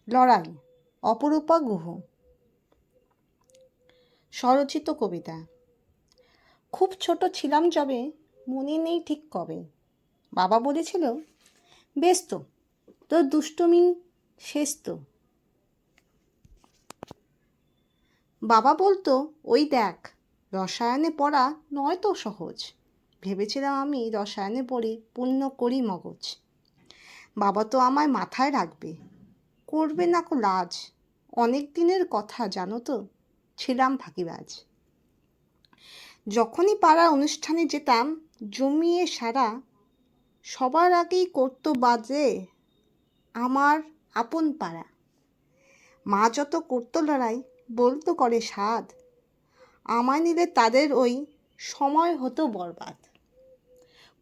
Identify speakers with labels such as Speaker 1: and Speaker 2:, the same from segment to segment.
Speaker 1: লড়াই, অপরূপা গুহ। স্বরচিত কবিতা। খুব ছোট ছিলাম যবে, মনে নেই ঠিক কবে, বাবা বলেছিল, বেশ তো, তোর দুষ্টুমি শেষ তো। বাবা বলতো, ওই দেখ, রসায়নে পড়া নয় তো সহজ। ভেবেছিলাম আমি রসায়নে পড়ে পূর্ণ করি মগজ। বাবা তো আমায় মাথায় রাখবে, করবে না কো লাজ। অনেক দিনের কথা জানো তো, ছিলাম ফাঁকিবাজ। যখনই পাড়ার অনুষ্ঠানে যেতাম, জমিয়ে সারা, সবার আগেই করতো বাজে আমার আপন পাড়া। মা যত করতো লড়াই, বলতো করে স্বাদ, আমায় নিলে তাদের ওই সময় হতো বরবাদ।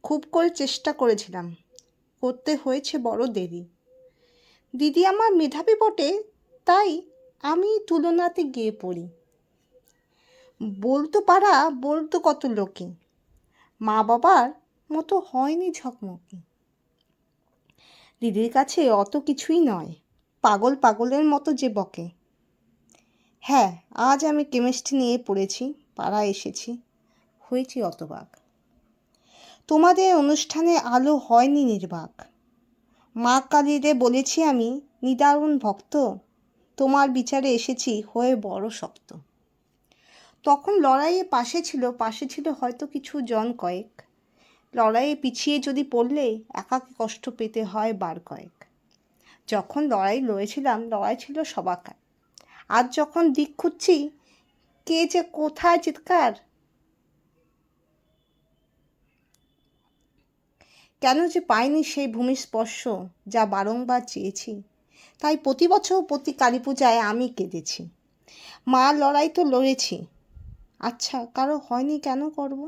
Speaker 1: খুব করে চেষ্টা করেছিলাম, করতে হয়েছে বড় দেরি। দিদি আমার মেধাবী বটে, তাই আমি তুলনাতে গিয়ে পড়ি। বলতো পাড়া, বলতো কত লোকে, মা বাবার মতো হয়নি ঝকমকে। দিদির কাছে অত কিছুই নয়, পাগল পাগলের মতো যে বকে। হ্যাঁ, আজ আমি কেমিস্ট্রি নিয়ে পড়েছি, পাড়ায় এসেছি, হয়েছি অতবাক। তোমাদের অনুষ্ঠানে আলো হয়নি নির্বাক। মা কালীরে বলেছি আমি, নিদারুণ ভক্ত, তোমার বিচারে এসেছি হয়ে বড় শক্ত। তখন লড়াইয়ে পাশে ছিল হয়তো কিছু জন কয়েক। লড়াইয়ে পিছিয়ে যদি পড়লে একাকী কষ্ট পেতে হয় বার কয়েক। যখন লড়াই লড়েছিলাম, লড়াই ছিল সবাকার। আজ যখন দিক খুঁজছি, কে যে কোথায় চিৎকার। কেন যে পাইনি সেই ভূমি স্পর্শ, যা বারংবার চেয়েছি। তাই প্রতি বছর প্রতি কালী পূজায় আমি কেঁদেছি। মা লড়াই তো লড়েছি, আচ্ছা কারো হয়নি কেন করব?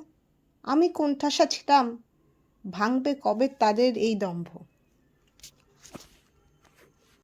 Speaker 1: আমি কোণঠাসা ছিলাম, ভাঙবে কবে তাদের এই দম্ভ।